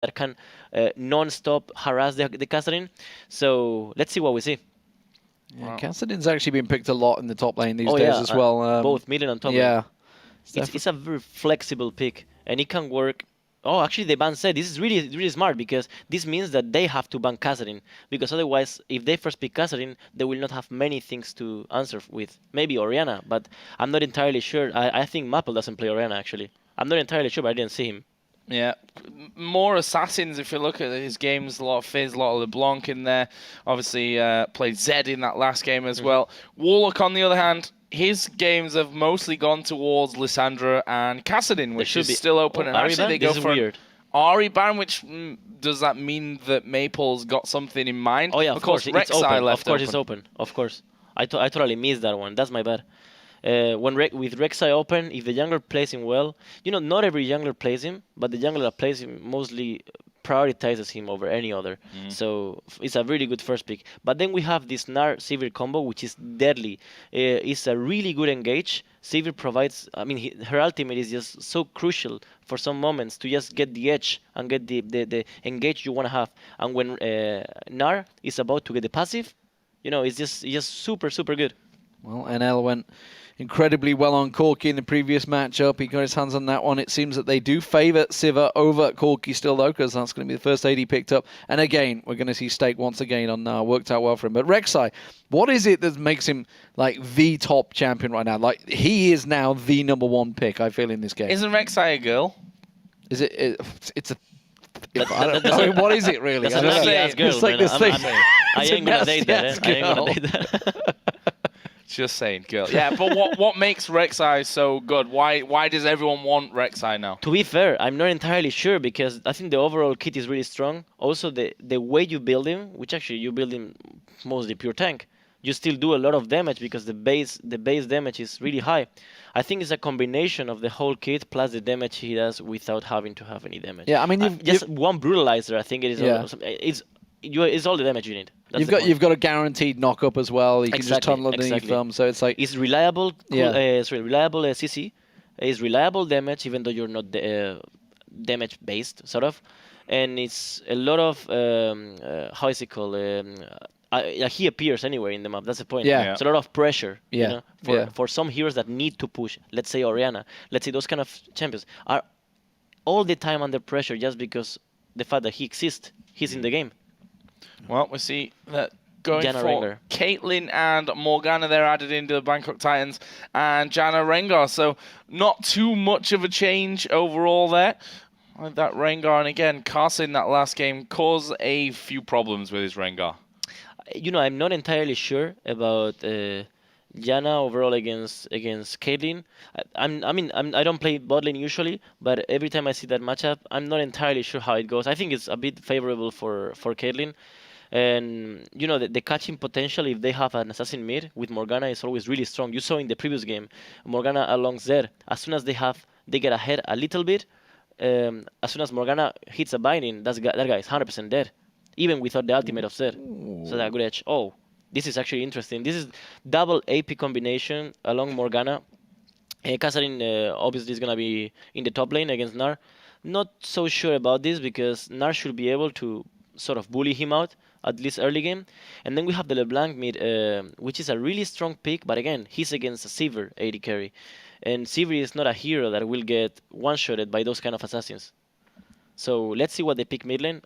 that can non-stop harass the Kassadin. So let's see what we see. Yeah, Kassadin's actually been picked a lot in the top lane these days yeah, as well. both mid and top lane. Yeah. It's a very flexible pick, and it can work. Oh, actually, the ban said this is really smart because this means that they have to ban Kassadin, because otherwise, if they first pick Kassadin, they will not have many things to answer with. Maybe Orianna, but I'm not entirely sure. I think Maple doesn't play Orianna actually. I'm not entirely sure, but I didn't see him. Yeah, more assassins. If you look at his games, a lot of Fizz, a lot of LeBlanc in there. Obviously, played Zed in that last game as well. Warlock, on the other hand, his games have mostly gone towards Lissandra and Kassadin, which is still open. And actually, they go for weird. Ari ban, which does that mean that Maple's got something in mind? Oh yeah, of course, it's open. Left of course, it's open. Of course, I totally missed that one. That's my bad. With Rek'Sai open, if the jungler plays him well, not every jungler plays him, but the jungler that plays him mostly prioritizes him over any other. So it's a really good first pick. But then we have this Gnar Sivir combo, which is deadly. It's a really good engage. Sivir provides, her ultimate is just so crucial for some moments to just get the edge and get the engage you want to have. And when Gnar is about to get the passive, it's just super good. Well, NL went incredibly well on Corki in the previous matchup. He got his hands on that one. It seems that they do favour Sivir over Corki still, though, because that's going to be the first AD picked up. And again, we're going to see Stake once again on now. Worked out well for him. But Rek'Sai, what is it that makes him like the top champion right now? Like, he is now the #1 pick, I feel, in this game. Isn't Rek'Sai a girl? Is it? It's a... what is it really? That's an ugly-ass girl. It's like this thing. I ain't gonna date that. I ain't gonna date that. Just saying, girl. Yeah, but what makes Rek'Sai so good? Why does everyone want Rek'Sai now? To be fair, I'm not entirely sure because I think the overall kit is really strong. Also, the way you build him, which actually you build him mostly pure tank, you still do a lot of damage because the base damage is really high. I think it's a combination of the whole kit plus the damage he does without having to have any damage. Yeah, I mean, just one brutalizer. I think it is. Yeah. It's all the damage you need. You've got a guaranteed knock up as well. You can just tunnel underneath them, so it's like it's reliable. Reliable CC. It's reliable damage, even though you're not damage based, sort of. And it's a lot of how is it called? He appears anywhere in the map. That's the point. Yeah. It's a lot of pressure. Yeah. For some heroes that need to push. Let's say Orianna. Let's say those kind of champions are all the time under pressure just because the fact that he exists. He's in the game. Well, we see that going Janna for Rengar. Caitlyn and Morgana, they're added into the Bangkok Titans, and Janna Rengar. So not too much of a change overall there. Like that Rengar, and again, Carson that last game caused a few problems with his Rengar. I'm not entirely sure about Janna overall against Caitlyn. I don't play bot lane usually, but every time I see that matchup, I'm not entirely sure how it goes. I think it's a bit favorable for Caitlyn. And the catching potential if they have an assassin mid with Morgana is always really strong. You saw in the previous game, Morgana along Zed. As soon as they get ahead a little bit, as soon as Morgana hits a binding, that guy is 100% dead, even without the ultimate of Zed. So that good edge. Oh, this is actually interesting. This is double AP combination along Morgana. Kassadin obviously is gonna be in the top lane against Gnar. Not so sure about this because Gnar should be able to sort of bully him out at least early game. And then we have the LeBlanc mid, which is a really strong pick, but again, he's against a Sivir AD carry. And Sivir is not a hero that will get one-shotted by those kind of assassins. So let's see what they pick mid lane.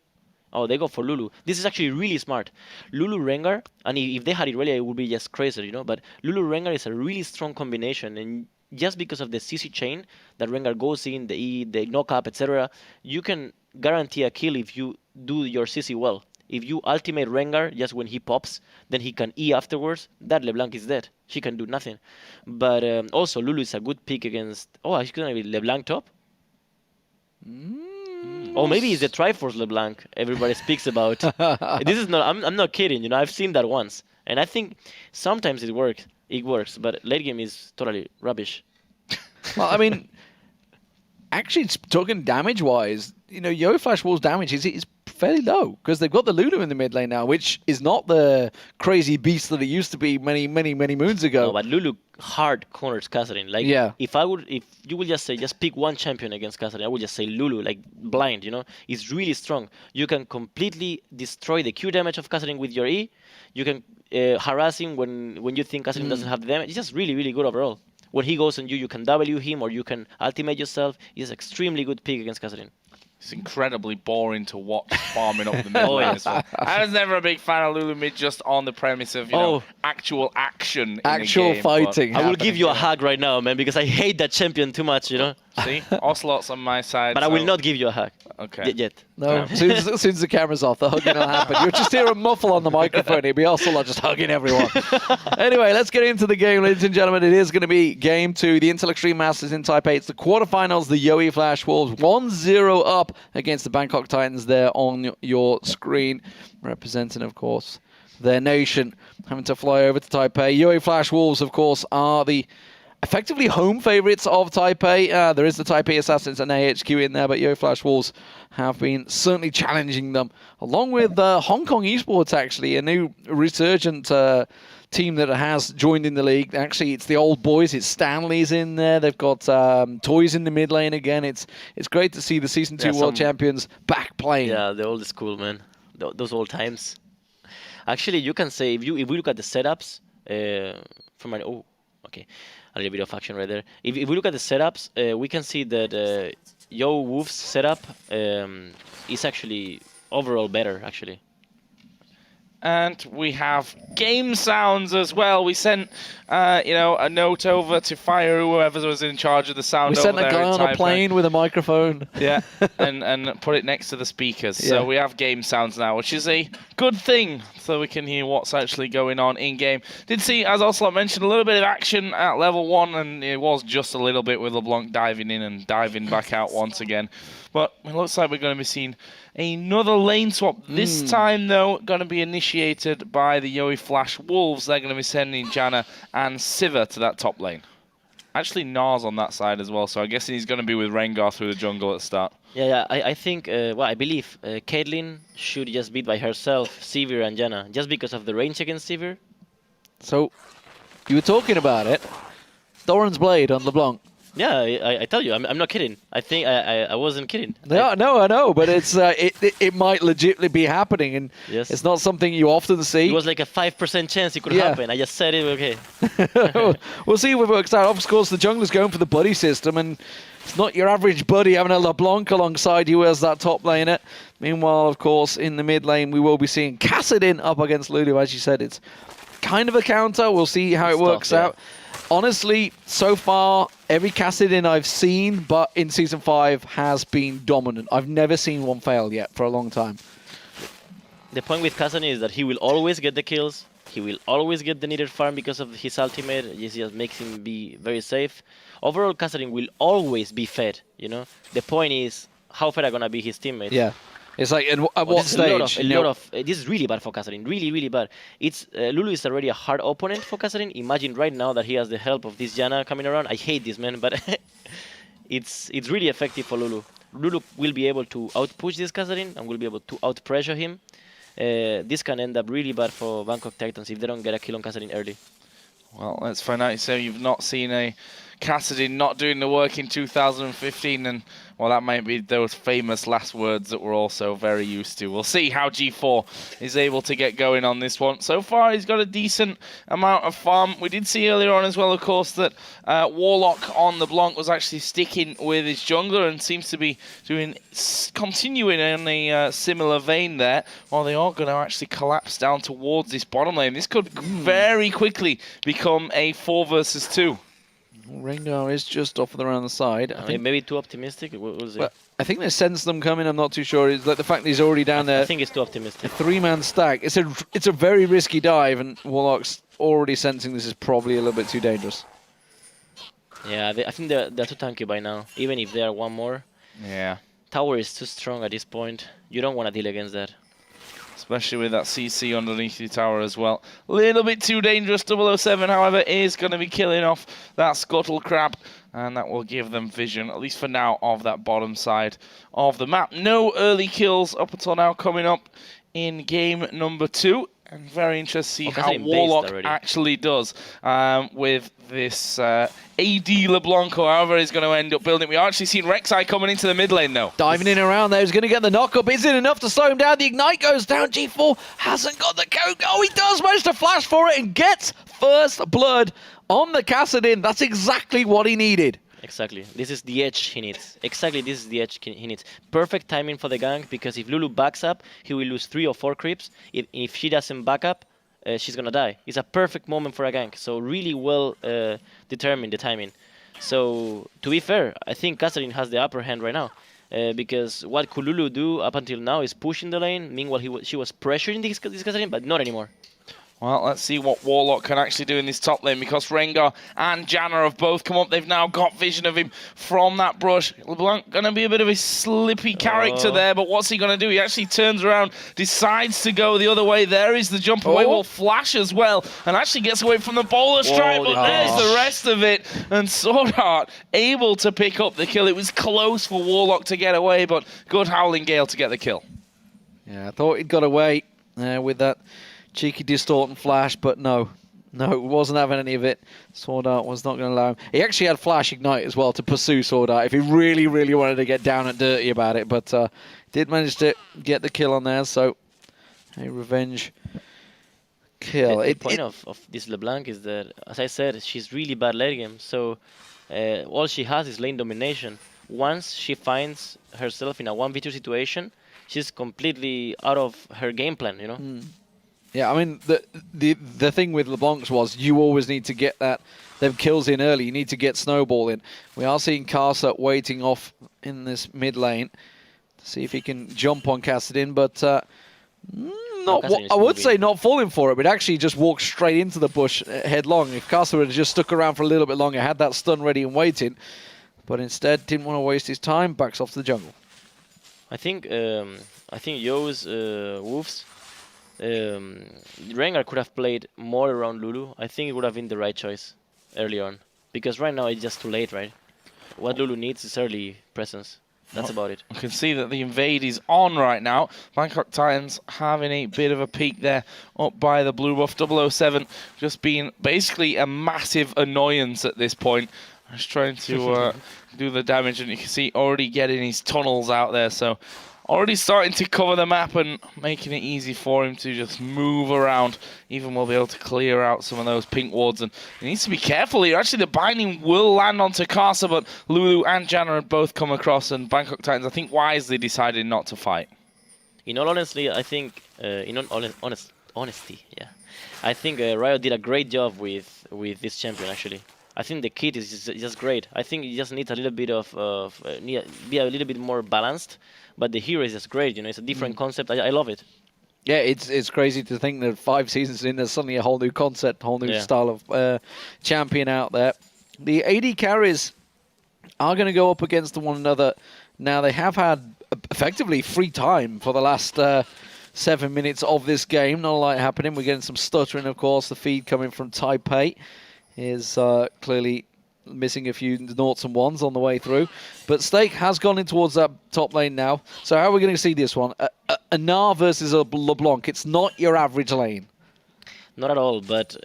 Oh, they go for Lulu. This is actually really smart. Lulu Rengar, and if they had it really, it would be just crazy, But Lulu Rengar is a really strong combination, and just because of the CC chain that Rengar goes in, the E, the knock up, etc., you can guarantee a kill if you do your CC well. If you ultimate Rengar just when he pops, then he can E afterwards, that LeBlanc is dead. She can do nothing. But also, Lulu is a good pick against... Oh, he's going to be LeBlanc top? Or maybe it's the Triforce LeBlanc everybody speaks about. This is not... I'm not kidding, I've seen that once. And I think sometimes it works, but late game is totally rubbish. Well, I mean... Actually, talking damage-wise, yoeFLASH Wall's damage is fairly low because they've got the Lulu in the mid lane now, which is not the crazy beast that it used to be many moons ago. No, but Lulu hard corners Catherine. Like, Yeah. if you will just say, just pick one champion against Catherine, I would just say Lulu, like blind, you know? It's really strong. You can completely destroy the Q damage of Catherine with your E. You can harass him when you think Catherine doesn't have the damage. It's just really, really good overall. When he goes on you, you can W him or you can ultimate yourself. It's extremely good pick against Catherine. It's incredibly boring to watch farming up the mid lane as well. I was never a big fan of Lulu mid just on the premise of, you know, actual action Actual in the game, fighting. I will give you a hug right now, man, because I hate that champion too much, you know? See? Ocelot's on my side. But I will not give you a hug. Okay. Yet. No, as soon as the camera's off, the hugging will happen. You'll just hear a muffle on the microphone. It'll be Ocelot just hugging everyone. Anyway, let's get into the game, ladies and gentlemen. It is going to be Game 2, the Intel Extreme Masters in Taipei. It's the quarterfinals, the yoeFW Wolves 1-0 up against the Bangkok Titans there on your screen, representing, of course, their nation, having to fly over to Taipei. yoeFW Wolves, of course, are the effectively home favourites of Taipei. There is the Taipei Assassins and AHQ in there, but yoeFW Wolves have been certainly challenging them, along with Hong Kong Esports, actually, a new resurgent team that has joined in the league. Actually, it's the old boys. It's Stanley's in there. They've got Toys in the mid lane again. It's great to see the Season 2 World Champions back playing. Yeah, the old school, man. Those old times. Actually, you can say, if we look at the setups, from an... Oh, okay. A little bit of action right there. If we look at the setups, we can see that yoeWolves setup is actually overall better, actually. And we have game sounds as well. We sent, a note over to Fire, whoever was in charge of the sound. We sent a guy on a Taipei. plane with a microphone. Yeah, and put it next to the speakers. Yeah. So we have game sounds now, which is a good thing, so we can hear what's actually going on in game. Did see, as Ocelot mentioned, a little bit of action at level 1, and it was just a little bit with LeBlanc diving in and diving back out once again. But it looks like we're going to be seeing another lane swap. This time, though, going to be initiated by the yoeFW Wolves. They're going to be sending Janna and Siva to that top lane. Actually, Nars on that side as well, so I guess he's going to be with Rengar through the jungle at the start. Yeah, I think, I believe Caitlyn should just beat by herself Sivir and Janna, just because of the range against Sivir. So, you were talking about it. Doran's Blade on LeBlanc. Yeah, I tell you, I'm not kidding. I think I wasn't kidding. No, I know, but it's it might legitimately be happening, and Yes. it's not something you often see. It was like a 5% chance it could Yeah. happen. I just said it, okay. We'll see if it works out. Of course, the jungler's going for the buddy system, and it's not your average buddy having a LeBlanc alongside you as that top laner. Meanwhile, of course, in the mid lane, we will be seeing Kassadin up against Lulu. As you said, it's kind of a counter. We'll see how it works out. Honestly, so far, every Kassadin I've seen, but in Season 5, has been dominant. I've never seen one fail yet for a long time. The point with Kassadin is that he will always get the kills. He will always get the needed farm because of his ultimate. It just makes him be very safe. Overall, Kassadin will always be fed, you know? The point is, how fed are going to be his teammates? Yeah. It's like, at what stage? This is really bad for Kassadin. Really, really bad. It's Lulu is already a hard opponent for Kassadin. Imagine right now that he has the help of this Janna coming around. I hate this, man, but it's really effective for Lulu. Lulu will be able to outpush this Kassadin and will be able to outpressure him. This can end up really bad for Bangkok Titans if they don't get a kill on Kassadin early. Well, let's find out. So you've not seen a Kassadin not doing the work in 2015, and well, that might be those famous last words that we're also very used to. We'll see how G4 is able to get going on this one. So far, he's got a decent amount of farm. We did see earlier on as well, of course, that Warlock on the Blanc was actually sticking with his jungler and seems to be continuing in a similar vein there, while they are going to actually collapse down towards this bottom lane. This could very quickly become a 4 versus 2. Rengar is just off around the side. I think Maybe too optimistic. We'll see. well, I think they sense them coming. I'm not too sure. It's like the fact that he's already down there. I think it's too optimistic. 3-man stack. It's a very risky dive, and Warlock's already sensing this is probably a little bit too dangerous. Yeah, I think they're too tanky by now. Even if they are one more. Yeah. Tower is too strong at this point. You don't want to deal against that. Especially with that CC underneath the tower as well. A little bit too dangerous. 007, however, is going to be killing off that Scuttle Crab. and that will give them vision, at least for now, of that bottom side of the map. No early kills up until now coming up in game number 2. And very interested to see how Warlock actually does with this AD LeBlanc, or however he's going to end up building. We are actually seeing Rek'Sai coming into the mid lane now. Diving in around there, he's going to get the knock-up. Is it enough to slow him down? The Ignite goes down. G4 hasn't got the code. Oh, he does manage to flash for it and gets first blood on the Kassadin. That's exactly what he needed. Exactly. This is the edge he needs. Exactly, this is the edge he needs. Perfect timing for the gank, because if Lulu backs up, he will lose 3 or 4 creeps. If she doesn't back up, she's gonna die. It's a perfect moment for a gank. So really well determined the timing. So to be fair, I think Kassadin has the upper hand right now. Because what could Lulu do up until now is push in the lane. Meanwhile, she was pressuring this Kassadin, but not anymore. Well, let's see what Warlock can actually do in this top lane, because Rengar and Janna have both come up. They've now got vision of him from that brush. LeBlanc going to be a bit of a slippy character there, but what's he going to do? He actually turns around, decides to go the other way. There is the jump away, will flash as well, and actually gets away from the bowler strike, but there's the rest of it. And Swordheart able to pick up the kill. It was close for Warlock to get away, but good Howling Gale to get the kill. Yeah, I thought he'd got away with that cheeky distort and flash, but no, wasn't having any of it. Sword Art was not going to allow him. He actually had flash ignite as well to pursue Sword Art if he really, really wanted to get down and dirty about it, but did manage to get the kill on there, so a revenge kill. The point of this LeBlanc is that, as I said, she's really bad late game, so all she has is lane domination. Once she finds herself in a 1v2 situation, she's completely out of her game plan, you know? Yeah, I mean, the thing with LeBlanc's was you always need to get them kills in early. You need to get snowball in. We are seeing Karsa waiting off in this mid lane to see if he can jump on Kassadin, but I would say not falling for it, but actually just walk straight into the bush headlong. If Karsa had just stuck around for a little bit longer, had that stun ready and waiting, but instead didn't want to waste his time, backs off to the jungle. I think Yo's Wolves. Rengar could have played more around Lulu. I think it would have been the right choice early on, because right now it's just too late, right? What Lulu needs is early presence. That's about it. I can see that the invade is on right now. Bangkok Titans having a bit of a peek there up by the blue buff. 007 just being basically a massive annoyance at this point. Just trying to do the damage, and you can see already getting his tunnels out there, so already starting to cover the map and making it easy for him to just move around. Even will be able to clear out some of those pink wards, and he needs to be careful here. Actually, the binding will land onto Karsa, but Lulu and Janna had both come across, and Bangkok Titans, I think, wisely decided not to fight. In all honesty, I think, honesty, I think Riot did a great job with this champion, actually. I think the kit is just great. I think it just needs a little bit be a little bit more balanced, but the hero is just great. You know, it's a different concept. I love it. Yeah, it's crazy to think that 5 seasons in, there's suddenly a whole new concept, whole new style of champion out there. The AD carries are going to go up against one another. Now, they have had effectively free time for the last 7 minutes of this game. Not a lot happening. We're getting some stuttering, of course. The feed coming from Taipei is clearly missing a few noughts and ones on the way through. But Stake has gone in towards that top lane now. So how are we going to see this one? A Gnar versus a LeBlanc. It's not your average lane. Not at all, but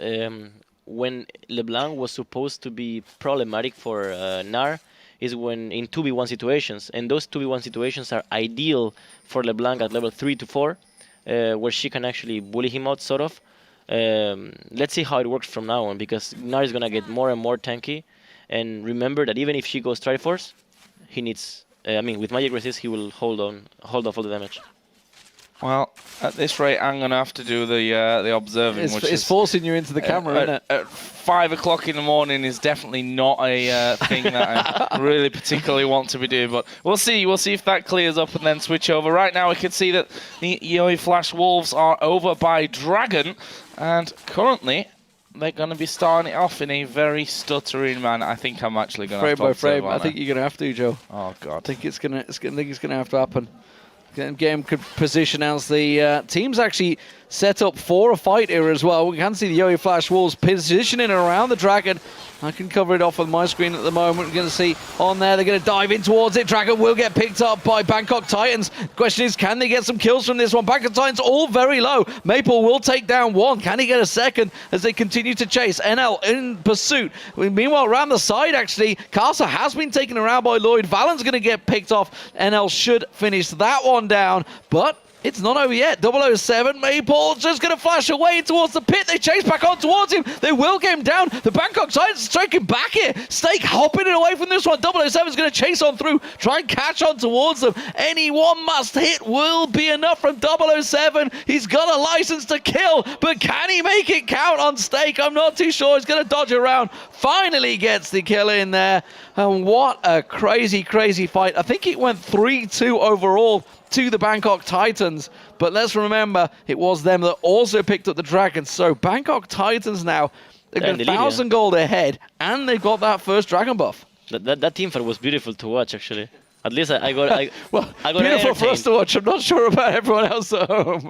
when LeBlanc was supposed to be problematic for Gnar is when in 2v1 situations. And those 2v1 situations are ideal for LeBlanc at level 3 to 4, where she can actually bully him out, sort of. Let's see how it works from now on, because Gnar is going to get more and more tanky. And remember that even if she goes Triforce, he needs... with Magic Resist, he will hold off all the damage. Well, at this rate, I'm going to have to do the observing. It's forcing you into the camera, isn't it? At 5 o'clock in the morning is definitely not a thing that I really particularly want to be doing. But we'll see. We'll see if that clears up and then switch over. Right now, we can see that the yoeFlash Wolves are over by Dragon. And currently, they're going to be starting it off in a very stuttering manner. I think I'm actually going to have to frame by frame. I think you're going to have to, Joe. Oh, God. I think it's going to have to happen. Game could position as the team's actually set up for a fight here as well. We can see the yoeFlash Wolves positioning around the Dragon. I can cover it off on my screen at the moment. We're going to see on there, they're going to dive in towards it. Dragon will get picked up by Bangkok Titans. Question is, can they get some kills from this one? Bangkok Titans all very low. Maple will take down one. Can he get a second as they continue to chase? NL in pursuit. Meanwhile, around the side, actually, Casa has been taken around by Lloyd. Valon's going to get picked off. NL should finish that one down, but it's not over yet. 007, Maple just going to flash away towards the pit. They chase back on towards him. They will get him down. The Bangkok Titans striking back here. Stake hopping it away from this one. 007 is going to chase on through, try and catch on towards them. Any one must hit will be enough from 007. He's got a license to kill, but can he make it count on Stake? I'm not too sure. He's going to dodge around. Finally gets the kill in there. And what a crazy, crazy fight. I think it went 3-2 overall to the Bangkok Titans, but let's remember it was them that also picked up the Dragon. So Bangkok Titans now, they've got 1,000 gold ahead, and they've got that first Dragon buff. That team fight was beautiful to watch, actually. At least I got beautiful for us to watch. I'm not sure about everyone else at home.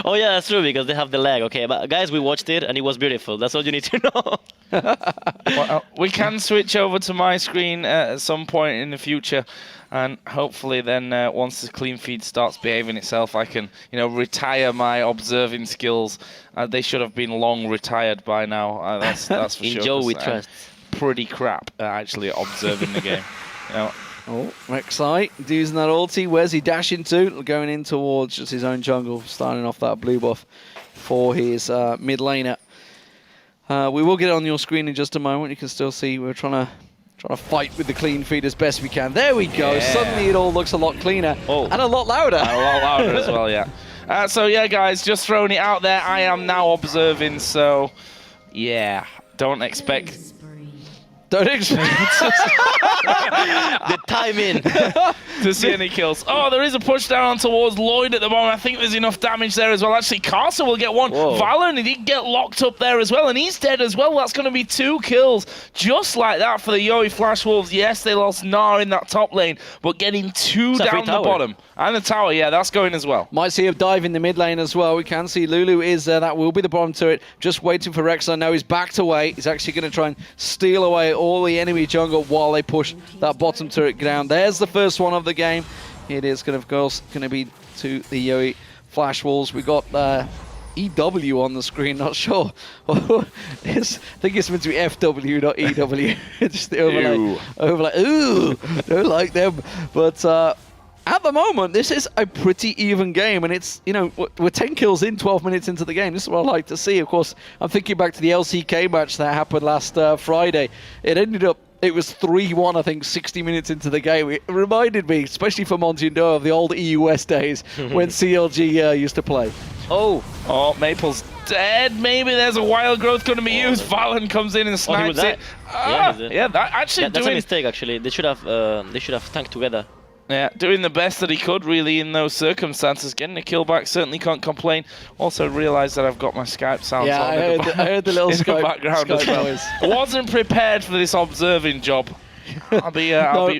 Oh yeah, that's true, because they have the lag. Okay, but guys, we watched it and it was beautiful. That's all you need to know. Well, we can switch over to my screen at some point in the future, and hopefully then once the clean feed starts behaving itself, I can retire my observing skills. They should have been long retired by now. That's for sure. In Joe we trust. Pretty crap actually observing the game. Oh, Rek'Sai using that ulti. Where's he dashing to? Going in towards just his own jungle, starting off that blue buff for his mid laner. We will get it on your screen in just a moment. You can still see we're trying to fight with the clean feed as best we can. There we go. Yeah. Suddenly it all looks a lot cleaner and a lot louder. And a lot louder as well, yeah. So yeah, guys, just throwing it out there. I am now observing, so yeah, don't expect. Don't expect the timing to see any kills. Oh, there is a push down towards Lloyd at the moment. I think there's enough damage there as well. Actually, Carson will get one. Whoa. Valon, he did get locked up there as well, and he's dead as well. That's going to be 2 kills just like that for the Yoe Flash Wolves. Yes, they lost Gnar in that top lane, but getting 2 down the bottom. And the tower, yeah, that's going as well. Might see a dive in the mid lane as well. We can see Lulu is there. That will be the bottom turret. Just waiting for Rek'Sai. Now he's backed away. He's actually going to try and steal away all the enemy jungle while they push that bottom turret down. There's the first one of the game. It is going to be to the Yoe Flash Wolves. We got EW on the screen, not sure. I think it's meant to be FW, not EW. Just the overlay. Ooh, don't like them. But at the moment, this is a pretty even game, and it's, we're 10 kills in, 12 minutes into the game. This is what I like to see. Of course, I'm thinking back to the LCK match that happened last Friday. It was 3-1, I think, 60 minutes into the game. It reminded me, especially for Montindo, of the old EUS days when CLG used to play. Oh, Maple's dead. Maybe there's a wild growth going to be used. Valon comes in and snipes it. Yeah, that actually that's a mistake. Actually, they should have tanked together. Yeah, doing the best that he could, really, in those circumstances. Getting a kill back, certainly can't complain. Also realised that I've got my Skype sounds on I heard the little Skype background as well. Noise. Wasn't prepared for this observing job. I'll be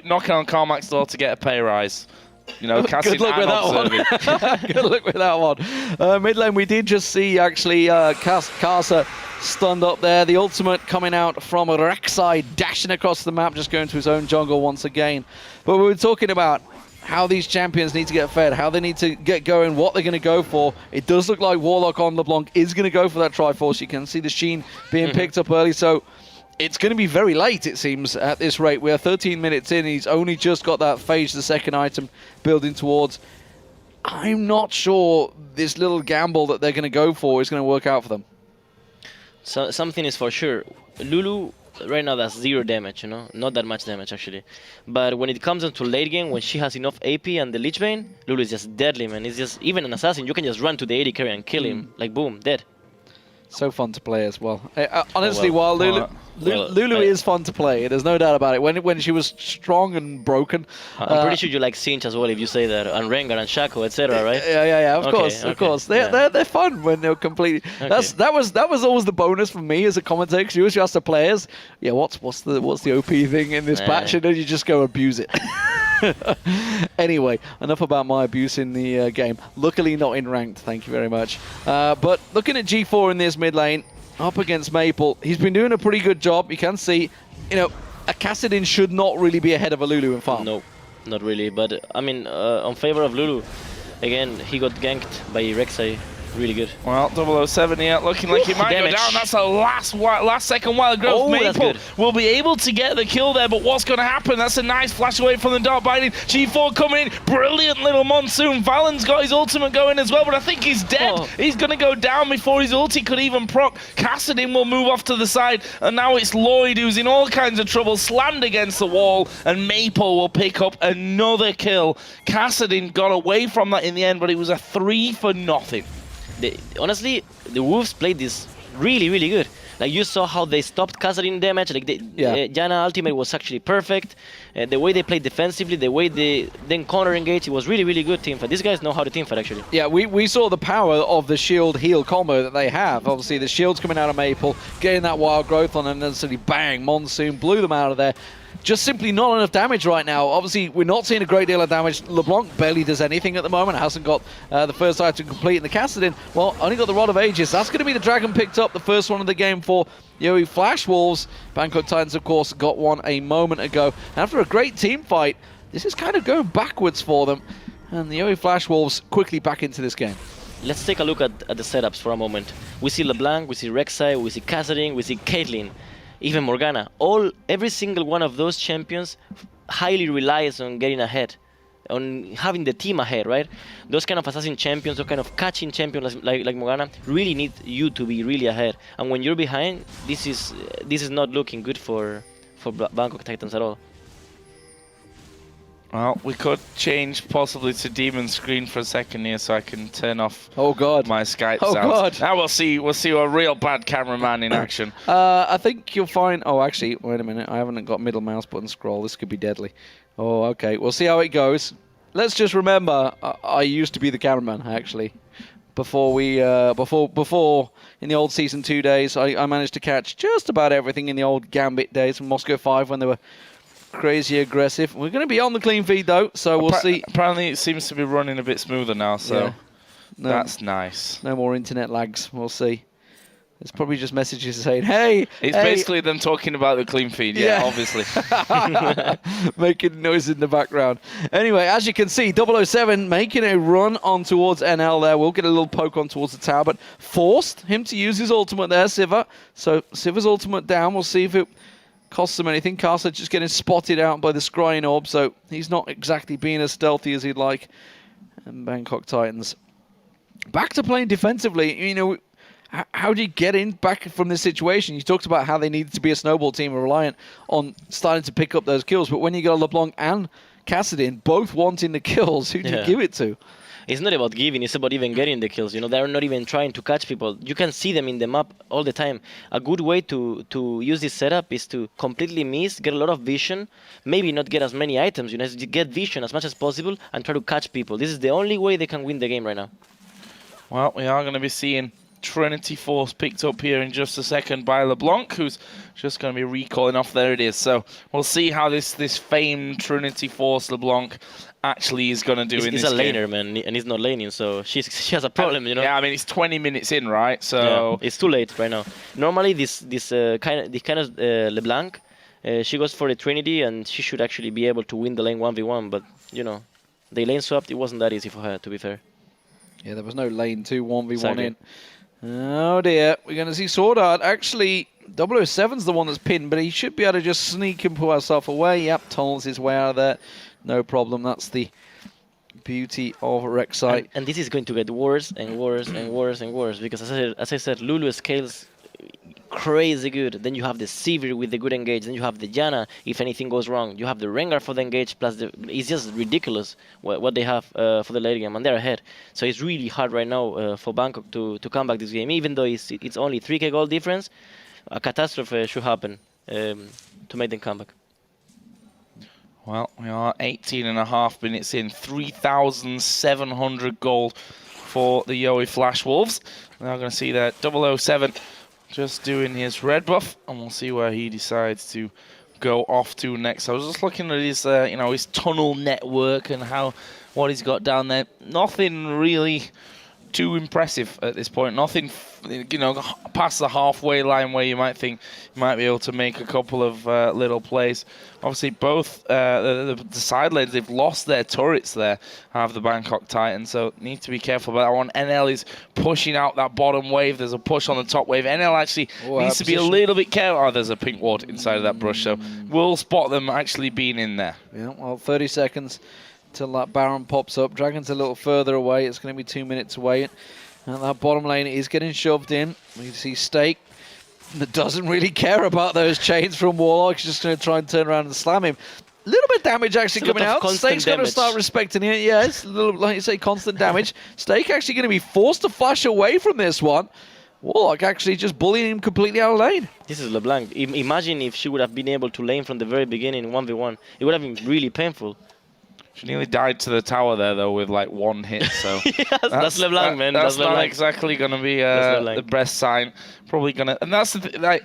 knocking on Carmack's door to get a pay rise. Casting Good luck with that one. Good luck with that one. Mid lane, we did just see, actually, Casa stunned up there. The ultimate coming out from Rek'Sai, dashing across the map, just going to his own jungle once again. But we were talking about how these champions need to get fed, how they need to get going, what they're going to go for. It does look like Warlock on LeBlanc is going to go for that Triforce. You can see the Sheen being picked up early, so it's going to be very late, it seems, at this rate. We're 13 minutes in. He's only just got that phase, the second item, building towards. I'm not sure this little gamble that they're going to go for is going to work out for them. So something is for sure. Lulu right now does 0 damage, not that much damage actually. But when it comes into late game, when she has enough AP and the Lich Bane, Lulu is just deadly, man. It's just, even an assassin, you can just run to the AD carry and kill him, like boom, dead. So fun to play as well. Honestly, while Lulu is fun to play, there's no doubt about it. When she was strong and broken, I'm pretty sure you like Sinch as well if you say that, and Rengar and Shaco, etc. Right? Yeah. Of course. They're fun when they're completely. That was always the bonus for me as a commentator. Because you always ask the players, what's the OP thing in this patch, and then you just go abuse it. Anyway, enough about my abuse in the game. Luckily not in ranked, thank you very much. But looking at G4 in this mid lane, up against Maple. He's been doing a pretty good job. You can see, a Kassadin should not really be ahead of a Lulu in farm. No, not really. But I mean, on favor of Lulu, again, he got ganked by Rek'Sai. Really good. Well, 007 here, looking like he might damage. go down. That's a last second wild growth. Oh, that's Maple good. will be able to get the kill there, but what's going to happen? That's a nice flash away from the dart biting. G4 coming in. Brilliant little Monsoon. Valen's got his ultimate going as well, but I think he's dead. Oh. He's going to go down before his ulti could even proc. Kassadin will move off to the side, and now it's Lloyd who's in all kinds of trouble, slammed against the wall, and Maple will pick up another kill. Kassadin got away from that in the end, but it was a 3-for-0. Honestly, the Wolves played this really, really good. Like, you saw how they stopped Kassadin damage. Like, Janna ultimate was actually perfect. The way they played defensively, the way they then counter engage, it was really, really good teamfight. These guys know how to teamfight, actually. Yeah, we saw the power of the shield heal combo that they have. Obviously, the shield's coming out of Maple, getting that wild growth on them, and then suddenly bang, Monsoon blew them out of there. Just simply not enough damage right now. Obviously, we're not seeing a great deal of damage. LeBlanc barely does anything at the moment. Hasn't got the first item complete. And the Kassadin, well, only got the Rod of Ages. That's going to be the Dragon picked up, the first one of the game for yoeFlash Wolves. Bangkok Titans, of course, got one a moment ago. And after a great team fight, this is kind of going backwards for them. And the yoeFlash Wolves quickly back into this game. Let's take a look at the setups for a moment. We see LeBlanc, we see Rek'Sai, we see Kassadin, we see Caitlyn. Even Morgana, every single one of those champions highly relies on getting ahead, on having the team ahead, right? Those kind of assassin champions, those kind of catching champions like Morgana, really need you to be really ahead. And when you're behind, this is not looking good for Bangkok Titans at all. Well, we could change possibly to Demon Screen for a second here, so I can turn off my Skype sounds. God. Now we'll see a real bad cameraman in action. I think you'll find... Oh, actually, wait a minute. I haven't got middle mouse button scroll. This could be deadly. Oh, okay. We'll see how it goes. Let's just remember, I used to be the cameraman, actually. Before in the old Season 2 days, I managed to catch just about everything in the old Gambit days from Moscow 5 when they were crazy aggressive. We're going to be on the clean feed, though, so we'll see. Apparently, it seems to be running a bit smoother now, so yeah. that's nice. No more internet lags. We'll see. It's probably just messages saying, hey! It's basically them talking about the clean feed, obviously. Making noise in the background. Anyway, as you can see, 007 making a run on towards NL there. We'll get a little poke on towards the tower, but forced him to use his ultimate there, Siva. So Siva's ultimate down. We'll see if it costs him anything. Carsa just getting spotted out by the scrying orb, so he's not exactly being as stealthy as he'd like. And Bangkok Titans back to playing defensively. How do you get in back from this situation? You talked about how they needed to be a snowball team and reliant on starting to pick up those kills, but when you got LeBlanc and Kassadin both wanting the kills, who do you give it to? It's not about giving, it's about even getting the kills. They're not even trying to catch people. You can see them in the map all the time. A good way to use this setup is to completely miss, get a lot of vision, maybe not get as many items, get vision as much as possible and try to catch people. This is the only way they can win the game right now. Well, we are going to be seeing Trinity Force picked up here in just a second by LeBlanc, who's just going to be recalling off. There it is. So we'll see how this famed Trinity Force LeBlanc actually is going to do in this game. He's a laner, man, and he's not laning, so she has a problem, Yeah, I mean, it's 20 minutes in, right? So it's too late right now. Normally, this kind of LeBlanc, she goes for the Trinity, and she should actually be able to win the lane 1v1, but, they lane swapped. It wasn't that easy for her, to be fair. Yeah, there was no lane 2 1v1 exactly. in. Oh dear, we're going to see Sword Art. Actually, 007's the one that's pinned, but he should be able to just sneak and pull himself away. Yep, tunnels his way out of there. No problem. That's the beauty of Rek'Sai. And this is going to get worse and worse and worse and worse, because as I said, Lulu scales crazy good. Then you have the Sivir with the good engage. Then you have the Janna if anything goes wrong. You have the Rengar for the engage, plus it's just ridiculous what they have for the late game, and they're ahead. So it's really hard right now for Bangkok to come back this game. Even though it's only 3k gold difference, a catastrophe should happen to make them come back. Well, we are 18.5 minutes in, 3,700 gold for the yoeFlash Wolves. Now going to see that 007 just doing his red buff, and we'll see where he decides to go off to next. I was just looking at his, his tunnel network and what he's got down there. Nothing really too impressive at this point. Nothing, past the halfway line where you might think you might be able to make a couple of little plays. Obviously, both the side lanes, they've lost their turrets there, have the Bangkok Titans, so need to be careful about that one. NL is pushing out that bottom wave. There's a push on the top wave. NL actually needs to be a little bit careful. Oh, there's a pink ward inside of that brush, so we'll spot them actually being in there. Yeah, well, 30 seconds till that Baron pops up. Dragon's a little further away. It's going to be 2 minutes away. And that bottom lane is getting shoved in. We see Stake that doesn't really care about those chains from Warlock. He's just going to try and turn around and slam him. A little bit of damage actually coming out. Stake's got to start respecting it. Yeah, it's a little, like you say, constant damage. Stake actually going to be forced to flash away from this one. Warlock actually just bullying him completely out of lane. This is LeBlanc. Imagine if she would have been able to lane from the very beginning 1v1. It would have been really painful. She nearly died to the tower there, though, with like one hit. So yes, that's LeBlanc, man. That's not LeBlanc. exactly going to be the best sign. Probably going to, and that's the like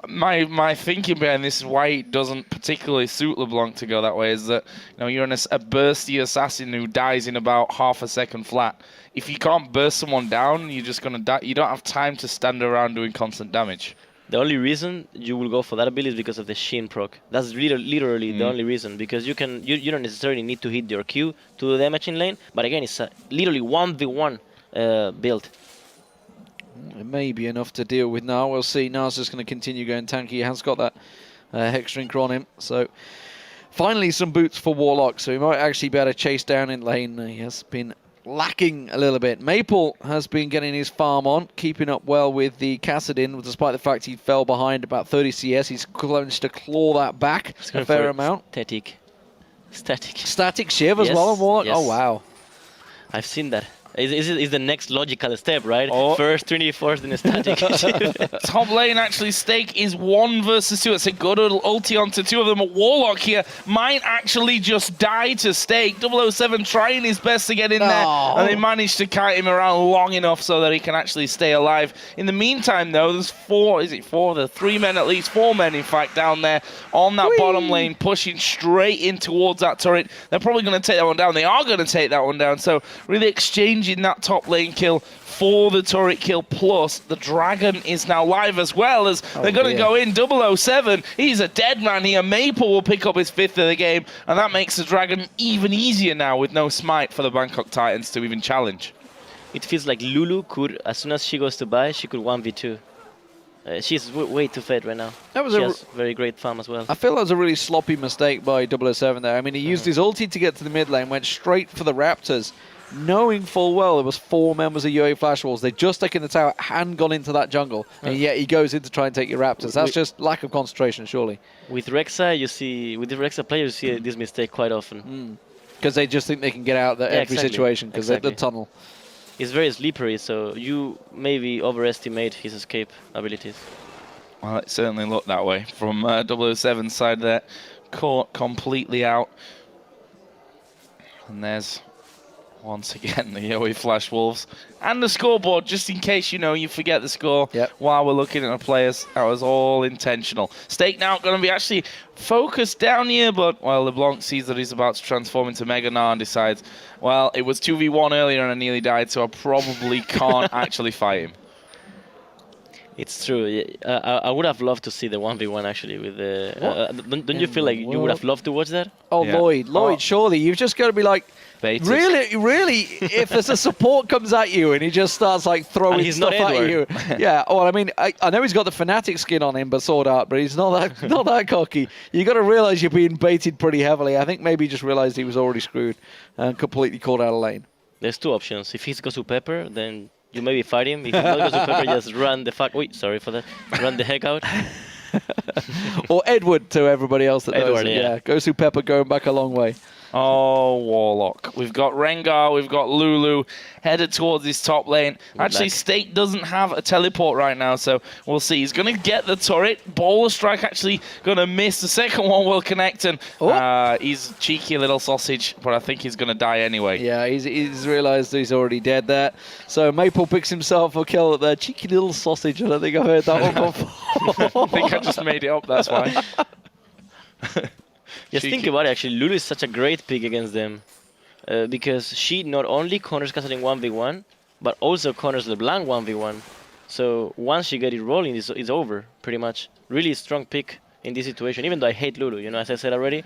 my thinking behind this is why it doesn't particularly suit LeBlanc to go that way. Is that you're a bursty assassin who dies in about half a second flat. If you can't burst someone down, you're just going to die. You don't have time to stand around doing constant damage. The only reason you will go for that ability is because of the Shin proc. That's literally the only reason, because you don't necessarily need to hit your Q to do damage in lane, but again, it's literally 1v1 build. It may be enough to deal with now. We'll see. Now's just going to continue going tanky. He has got that Hex Drinker on him, so finally some boots for Warlock, so he might actually be able to chase down in lane. He has been lacking a little bit. Maple has been getting his farm on, keeping up well with the Kassadin, despite the fact he fell behind about 30 CS. He's managed to claw that back a fair amount. Static Shiv as well on Warlock? Yes. Oh, wow. I've seen that. Is the next logical step, right? Oh. First Trinity Force, then a static. Top lane, actually, Stake is 1 versus 2. It's a good ulti onto 2 of them. Warlock here might actually just die to Stake. 007 trying his best to get in there, and they managed to kite him around long enough so that he can actually stay alive. In the meantime, though, there's 4 men at least, 4 men, in fact, down there on that bottom lane, pushing straight in towards that turret. They're probably going to take that one down. They are going to take that one down, so really exchanging that top lane kill for the turret kill, plus the Dragon is now live as well, as they're going to go in. 007, he's a dead man here. Maple will pick up his 5th of the game, and that makes the Dragon even easier now with no smite for the Bangkok Titans to even challenge. It feels like Lulu could, as soon as she goes to buy, she could 1v2. She's way too fed right now. That was very great farm as well. I feel that was a really sloppy mistake by 007 there. I mean, he used his ulti to get to the mid lane, went straight for the Raptors, knowing full well there was 4 members of UA Flash Wolves. They'd just taken the tower and gone into that jungle, and yet he goes in to try and take your Raptors. That's just lack of concentration, surely. With Rexa, with the Rexa players, you see this mistake quite often. Because they just think they can get out of every situation, because they're the tunnel. It's very slippery, so you maybe overestimate his escape abilities. Well, it certainly looked that way from 007's side there. Caught completely out. And there's once again the Yoe Flash Wolves and the scoreboard, just in case you forget the score while we're looking at the players. That was all intentional. Stake now going to be actually focused down here, but LeBlanc sees that he's about to transform into Mega Gnar and decides, well, it was 2v1 earlier and I nearly died, so I probably can't actually fight him. It's true. I would have loved to see the 1v1 actually with the. Don't you feel like you would have loved to watch that? Oh, yeah. Lloyd, surely you've just got to be like, baited. Really, if there's a support comes at you and he just starts like throwing stuff at you. Yeah, well, I mean, I know he's got the Fnatic skin on him, but Sword Art, but he's not that cocky. You got to realize you're being baited pretty heavily. I think maybe he just realized he was already screwed and completely caught out of lane. There's 2 options. If he's Gosu Pepper, then you maybe fight him. If he's not Gosu Pepper, just run the fuck. Wait, sorry for that. Run the heck out. Or Edward to everybody else that knows. Edward, yeah. Gosu Pepper going back a long way. Oh, Warlock. We've got Rengar, we've got Lulu headed towards his top lane. Actually, Stake doesn't have a teleport right now, so we'll see. He's going to get the turret. Bowler Strike actually going to miss. The second one will connect, and he's cheeky little sausage, but I think he's going to die anyway. Yeah, he's realised he's already dead there. So Maple picks himself a kill at the cheeky little sausage. I don't think I've heard that one before. I think I just made it up, that's why. Just think about it, actually. Lulu is such a great pick against them. Because she not only counters Kassadin 1v1, but also corners LeBlanc 1v1. So once you get it rolling, it's over, pretty much. Really strong pick in this situation, even though I hate Lulu, you know, as I said already.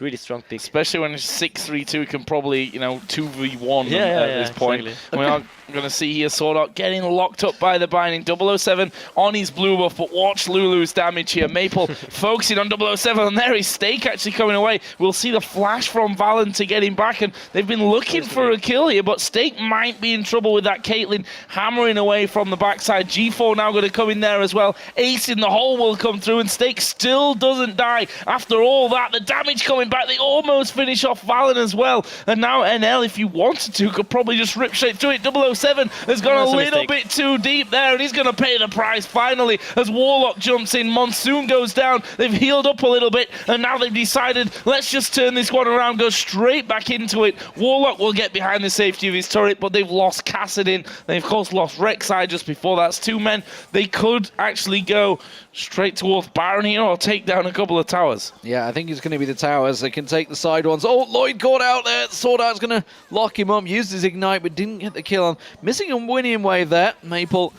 Really strong pick. Especially when it's 6-3-2, can probably, 2v1 at this point. Exactly. We are going to see here Swordart getting locked up by the binding. 007 on his blue buff, but watch Lulu's damage here. Maple focusing on 007, and there is Stake actually coming away. We'll see the flash from Valen to get him back, and they've been looking for a kill here, but Stake might be in trouble with that Caitlyn hammering away from the backside. G4 now going to come in there as well. Ace in the hole will come through, and Stake still doesn't die. After all that, the damage coming back, they almost finish off Valen as well. And now NL, if you wanted to, could probably just rip straight through it. 007 has gone a little bit too deep there, and he's going to pay the price finally as Warlock jumps in. Monsoon goes down. They've healed up a little bit, and now they've decided, let's just turn this one around, go straight back into it. Warlock will get behind the safety of his turret, but they've lost Kassadin. They, of course, lost Rek'Sai just before. That's 2 men. They could actually go straight towards Baron here or take down a couple of towers. Yeah, I think it's going to be the towers. They can take the side ones. Oh, Lloyd caught out there. Swordart's going to lock him up. Used his ignite, but didn't get the kill on. Missing a winning wave there. Maple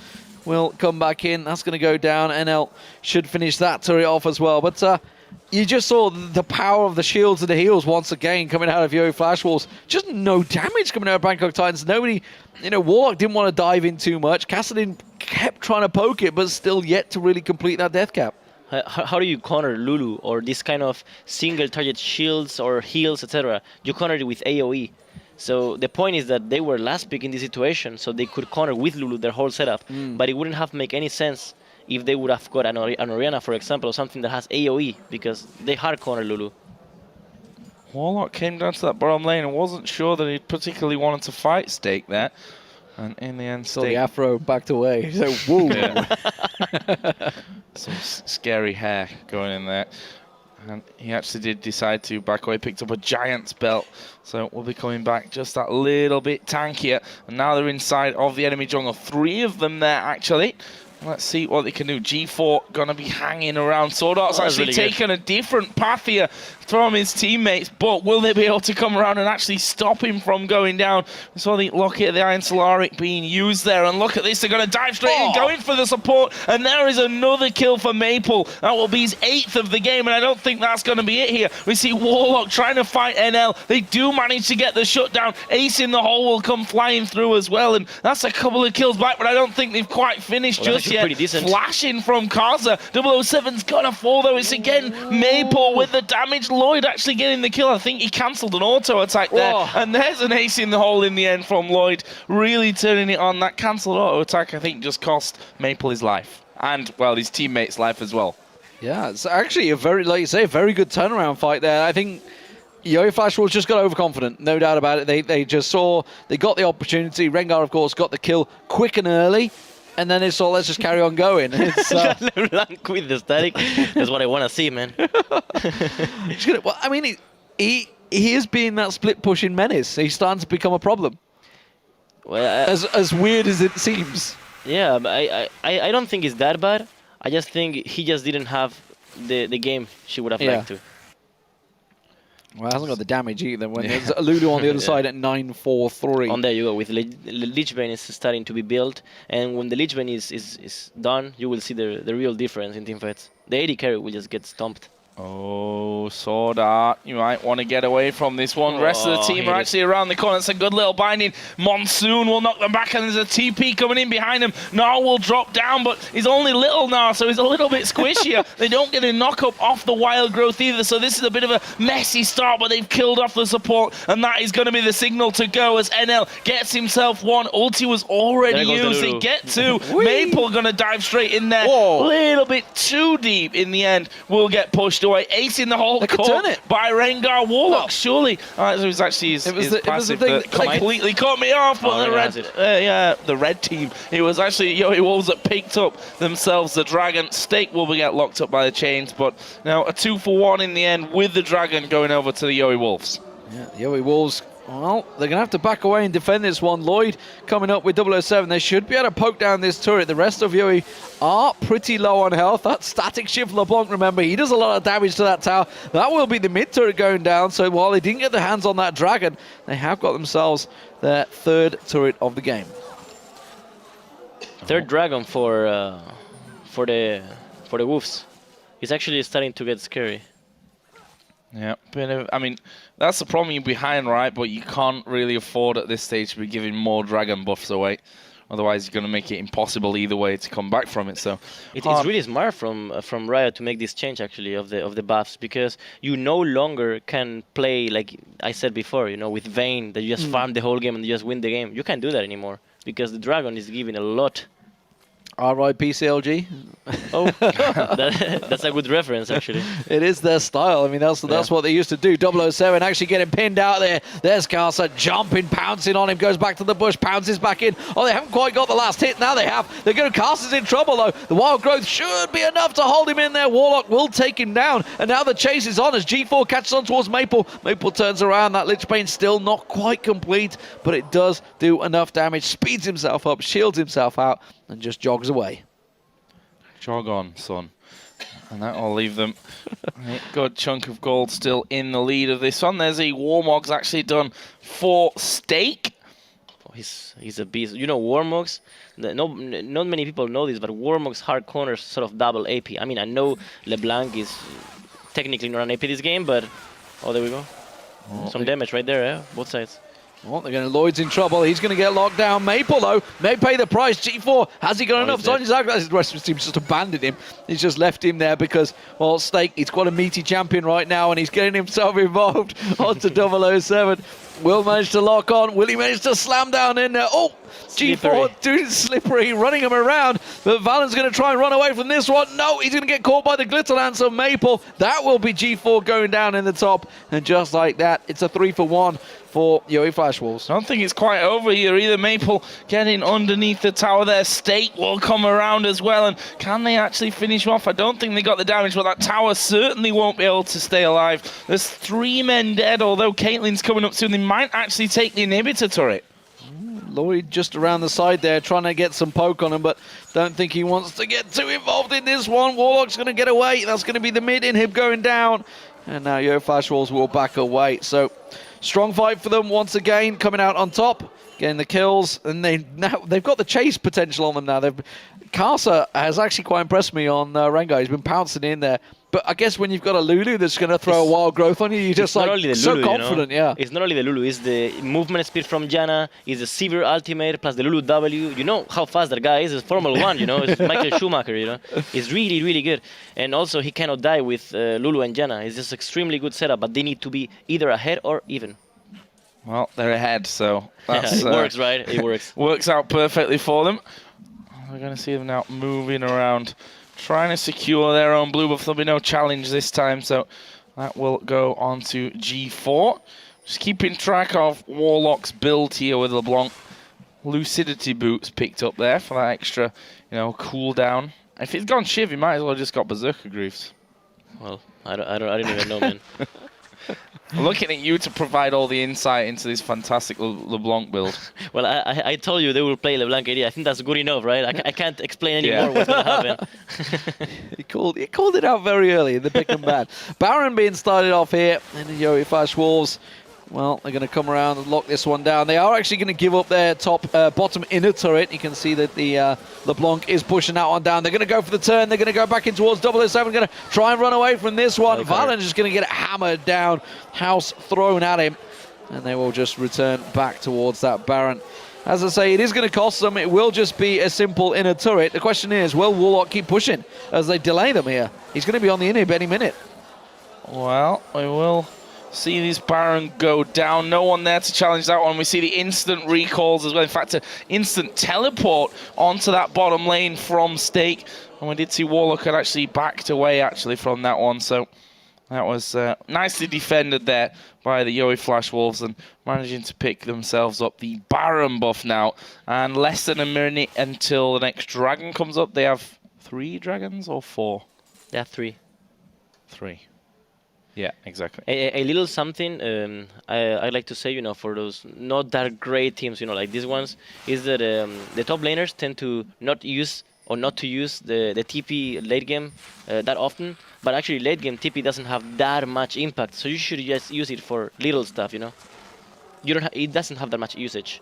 will come back in. That's going to go down. NL should finish that turret off as well. But you just saw the power of the shields and the heals once again coming out of Yo Flash Wolves. Just no damage coming out of Bangkok Titans. Nobody, Warlock didn't want to dive in too much. Kassadin kept trying to poke it, but still yet to really complete that death cap. How do you counter Lulu or this kind of single target shields or heals, etc.? You counter it with AoE. So the point is that they were last pick in this situation, so they could counter with Lulu their whole setup. But it wouldn't have make any sense if they would have got an Orianna, for example, or something that has AoE, because they hard counter Lulu. Warlock came down to that bottom lane and wasn't sure that he particularly wanted to fight Stake there. And in the end, So the Afro backed away. So, whoa. Some scary hair going in there. And he actually did decide to back away, picked up a Giant's belt. So we'll be coming back just that little bit tankier. And now they're inside of the enemy jungle. 3 of them there, actually. Let's see what they can do. G4 going to be hanging around. Swordart's actually really taken a different path here from his teammates, but will they be able to come around and actually stop him from going down? We saw the Locket of the Iron Solaric being used there, and look at this, they're going to dive straight in, going for the support, and there is another kill for Maple. That will be his 8th of the game, and I don't think that's going to be it here. We see Warlock trying to fight NL. They do manage to get the shutdown. Ace in the hole will come flying through as well, and that's a couple of kills back, but I don't think they've quite finished just yet. Flashing from Kaza. 007's gonna fall though. It's again Maple with the damage. Lloyd actually getting the kill. I think he cancelled an auto attack there. And there's an ace in the hole in the end from Lloyd. Really turning it on. That cancelled auto attack, I think, just cost Maple his life. And, well, his teammates' life as well. Yeah, it's actually a very, like you say, a very good turnaround fight there. I think Yo Flash Wolves just got overconfident, no doubt about it. They just saw, they got the opportunity. Rengar, of course, got the kill quick and early. And then it's all, let's just carry on going. It's, LeBlanc with the static. That's what I want to see, man. Well, I mean, he is being that split pushing menace. He's starting to become a problem. Well, as weird as it seems. Yeah, I don't think it's that bad. I just think he just didn't have the game she would have liked to. Well, it hasn't got the damage either. When there's Lulu on the other side at 9-4-3. On there you go. With Lich Bane is starting to be built, and when the Lich Bane is done, you will see the real difference in teamfights. The AD carry will just get stomped. Oh, Swordart, you might want to get away from this one. The rest of the team are actually around the corner. It's a good little binding. Monsoon will knock them back, and there's a TP coming in behind him. Gnar will drop down, but he's only little Gnar, so he's a little bit squishier. They don't get a knock-up off the wild growth either, so this is a bit of a messy start, but they've killed off the support, and that is going to be the signal to go as NL gets himself one. Ulti was already used. They get two. Maple going to dive straight in there. A little bit too deep in the end. Will get pushed away. Ace in the hole, caught by Rengar. Warlock, surely. It was actually his passive that completely caught me off. But the red team. It was actually Yoey Wolves that picked up themselves the dragon. Stake will get locked up by the chains, but now a 2-for-1 in the end with the dragon going over to the Yoey Wolves. Yeah, Yoey Wolves. Well, they're going to have to back away and defend this one. Lloyd coming up with 007. They should be able to poke down this turret. The rest of Yoey are pretty low on health. That static shift LeBlanc, remember, he does a lot of damage to that tower. That will be the mid turret going down. So while they didn't get their hands on that dragon, they have got themselves their 3rd turret of the game. Third dragon for the wolves. It's actually starting to get scary. Yeah, I mean, that's the problem. You're behind, right? But you can't really afford at this stage to be giving more dragon buffs away. Otherwise, you're going to make it impossible either way to come back from it. So it's really smart from Riot to make this change actually of the buffs, because you no longer can play like I said before, you know, with Vayne that you just farm the whole game and you just win the game. You can't do that anymore because the dragon is giving a lot. R.I.P. CLG. Oh, that's a good reference, actually. It is their style. I mean, that's what they used to do. 007 actually getting pinned out there. There's Casa jumping, pouncing on him, goes back to the bush, pounces back in. Oh, they haven't quite got the last hit. Now they have. They're going to Casa's in trouble, though. The wild growth should be enough to hold him in there. Warlock will take him down. And now the chase is on as G4 catches on towards Maple. Maple turns around. That Lich Bane still not quite complete, but it does do enough damage. Speeds himself up, shields himself out, and just jogs away. Jog on, son. And that will leave them a good chunk of gold still in the lead of this one. There's a Warmog's actually done for stake. Oh, he's a beast. You know, Warmog's, not many people know this, but Warmog's hard corners sort of double AP. I mean, I know LeBlanc is technically not an AP this game, but... Oh, there we go. Oh, some damage right there, yeah? Both sides. Oh, they're going to... Lloyd's in trouble. He's going to get locked down. Maple, though, may pay the price. G4, has he got enough? Sonya's out. The rest of the team just abandoned him. He's just left him there because, well, Stake, he's quite a meaty champion right now, and he's getting himself involved onto 007. Will manage to lock on. Will he manage to slam down in there? Oh, G4 doing slippery, running him around. But Valen's going to try and run away from this one. No, he's going to get caught by the glitter lance of Maple. That will be G4 going down in the top. And just like that, it's a 3-for-1 for yoeFlash Wolves. I don't think it's quite over here either. Maple getting underneath the tower there. Stake will come around as well. And can they actually finish off? I don't think they got the damage, but that tower certainly won't be able to stay alive. There's 3 men dead, although Caitlyn's coming up soon. They might actually take the inhibitor turret. Lloyd just around the side there, trying to get some poke on him, but don't think he wants to get too involved in this one. Warlock's going to get away. That's going to be the mid inhib going down. And now yoeFlash Wolves will back away. So, strong fight for them once again, coming out on top, getting the kills, and they've got the chase potential on them now. Casa has actually quite impressed me on Rengar. He's been pouncing in there. But I guess when you've got a Lulu that's going to throw a wild growth on you, you're just like so Lulu, confident, you know? Yeah. It's not only the Lulu, it's the movement speed from Janna, it's the Severe ultimate plus the Lulu W. You know how fast that guy is. It's Formula 1, you know. It's Michael Schumacher, you know. It's really, really good. And also, he cannot die with Lulu and Janna. It's just extremely good setup, but they need to be either ahead or even. Well, they're ahead, so that's, it works, right? It works. Works out perfectly for them. We're going to see them now moving around, trying to secure their own blue buff. There'll be no challenge this time, so that will go on to G4. Just keeping track of Warlock's build here with LeBlanc. Lucidity boots picked up there for that extra, cooldown. If he's gone Shiv, he might as well have just got Berserker Greaves. Well, I don't even know, man. I'm looking at you to provide all the insight into this fantastic LeBlanc build. Well, I told you they will play LeBlanc AD. I think that's good enough, right? I can't explain anymore what's going to happen. He called it out very early in the pick and ban. Baron being started off here, and the yoeFlash Wolves, well, they're going to come around and lock this one down. They are actually going to give up their bottom inner turret. You can see that the LeBlanc is pushing that one down. They're going to go for the turn. They're going to go back in towards 007. Going to try and run away from this one. Okay. Valen is just going to get it hammered down. House thrown at him. And they will just return back towards that Baron. As I say, it is going to cost them. It will just be a simple inner turret. The question is, will Warlock keep pushing as they delay them here? He's going to be on the inhib any minute. Well, we will see this Baron go down. No one there to challenge that one. We see the instant recalls as well. In fact, an instant teleport onto that bottom lane from Stake. And we did see Warlock had actually backed away from that one. So that was nicely defended there by the yoeFlash Wolves and managing to pick themselves up the Baron buff now. And less than a minute until the next dragon comes up. They have 3 dragons or 4? They have 3. 3. Yeah, exactly. A little something I'd like to say, for those not that great teams, like these ones, is that the top laners tend to not to use the TP late game that often, but actually late game TP doesn't have that much impact, so you should just use it for little stuff, It doesn't have that much usage.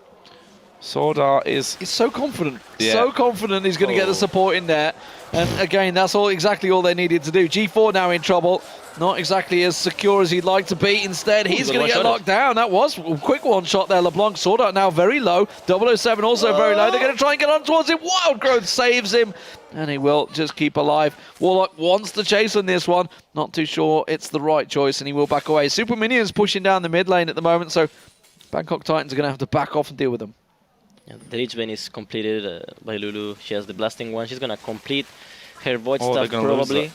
Sword Art is... He's so confident. Yeah. So confident he's going to get the support in there. And again, that's exactly all they needed to do. G4 now in trouble. Not exactly as secure as he'd like to be. Instead, he's going to get locked down. That was a quick one shot there. LeBlanc. Sword Art now very low. 007 also very low. They're going to try and get on towards him. Wild Growth saves him. And he will just keep alive. Warlock wants to chase on this one. Not too sure it's the right choice, and he will back away. Super Minions pushing down the mid lane at the moment, so Bangkok Titans are going to have to back off and deal with them. Yeah, the Lich Bane is completed by Lulu. She has the blasting one. She's going to complete her Void stuff probably.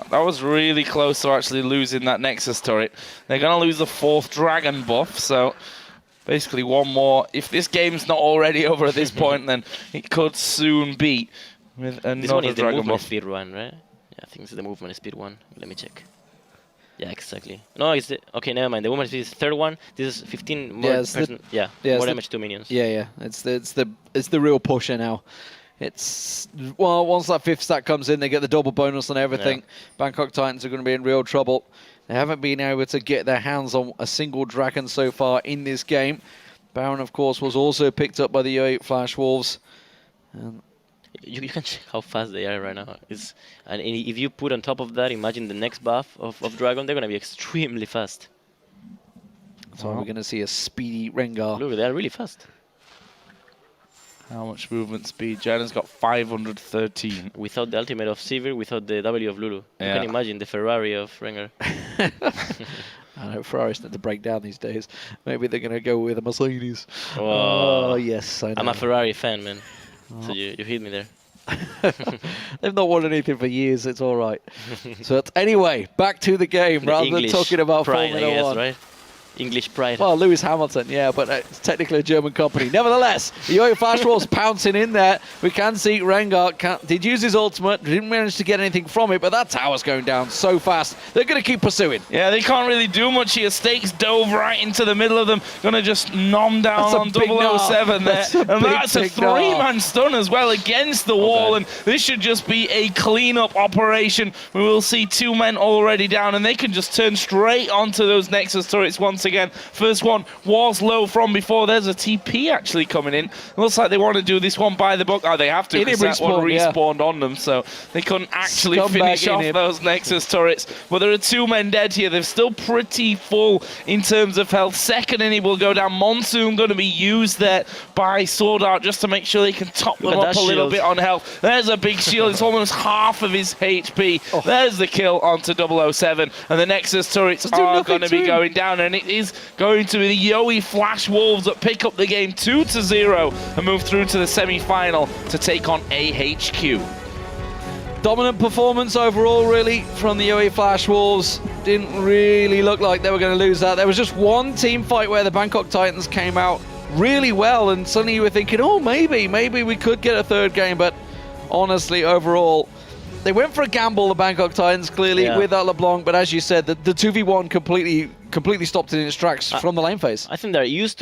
That was really close to actually losing that Nexus turret. They're going to lose the 4th Dragon buff, so basically one more. If this game's not already over at this point, then it could soon be with another this one is the Dragon movement buff. speed one, right? Yeah, I think it's the movement speed one. Let me check. Yeah, exactly. No, it's the... Okay, never mind. The movement speed is the 3rd one. This is 15 more more damage to minions. Yeah. It's the real pusher now. It's, well, once that 5th stack comes in, they get the double bonus on everything. Yeah. Bangkok Titans are going to be in real trouble. They haven't been able to get their hands on a single dragon so far in this game. Baron, of course, was also picked up by the Yo8 Flash Wolves. You can check how fast they are right now. And if you put on top of that, imagine the next buff of Dragon, they're going to be extremely fast. So we're going to see a speedy Rengar. Look, they are really fast. How much movement speed? Janna's got 513. Without the ultimate of Sivir, without the W of Lulu. Yeah. You can imagine the Ferrari of Rengar. I know Ferraris need to break down these days. Maybe they're going to go with a Mercedes. Oh, yes, I know. I'm a Ferrari fan, man. So you hit me there. They've not won anything for years. It's all right. So anyway, back to the game rather than talking about pride, Formula I guess, 1. Right? English pride. Well, Lewis Hamilton, yeah, but it's technically a German company. Nevertheless, the Yo8 Flash Wolves pouncing in there. We can see Rengar did use his ultimate, didn't manage to get anything from it, but that tower's going down so fast. They're going to keep pursuing. Yeah, they can't really do much here. Stakes dove right into the middle of them. Going to just nom down on 007 there. And that's a 3-man stun as well against the wall. And this should just be a clean-up operation. We will see 2 men already down, and they can just turn straight onto those Nexus turrets once again. First one was low from before. There's a TP actually coming in. Looks like they want to do this one by the book. Oh, they have to, because that one respawned on them, so they couldn't actually finish off those Nexus turrets. But there are 2 men dead here. They're still pretty full in terms of health. Second inning will go down. Monsoon going to be used there by Sword Art just to make sure they can top them up a little bit on health. There's a big shield. It's almost half of his HP. There's the kill onto 007. And the Nexus turrets are going to be going down, and it is going to be the Yo8 Flash Wolves that pick up the game 2-0 and move through to the semi-final to take on AHQ. Dominant performance overall, really, from the Yo8 Flash Wolves. Didn't really look like they were going to lose that. There was just one team fight where the Bangkok Titans came out really well, and suddenly you were thinking, oh, maybe we could get a 3rd game, but honestly, overall, they went for a gamble, the Bangkok Titans, clearly, with that LeBlanc, but as you said, the 2v1 completely stopped it in its tracks from the lane phase. I think they're used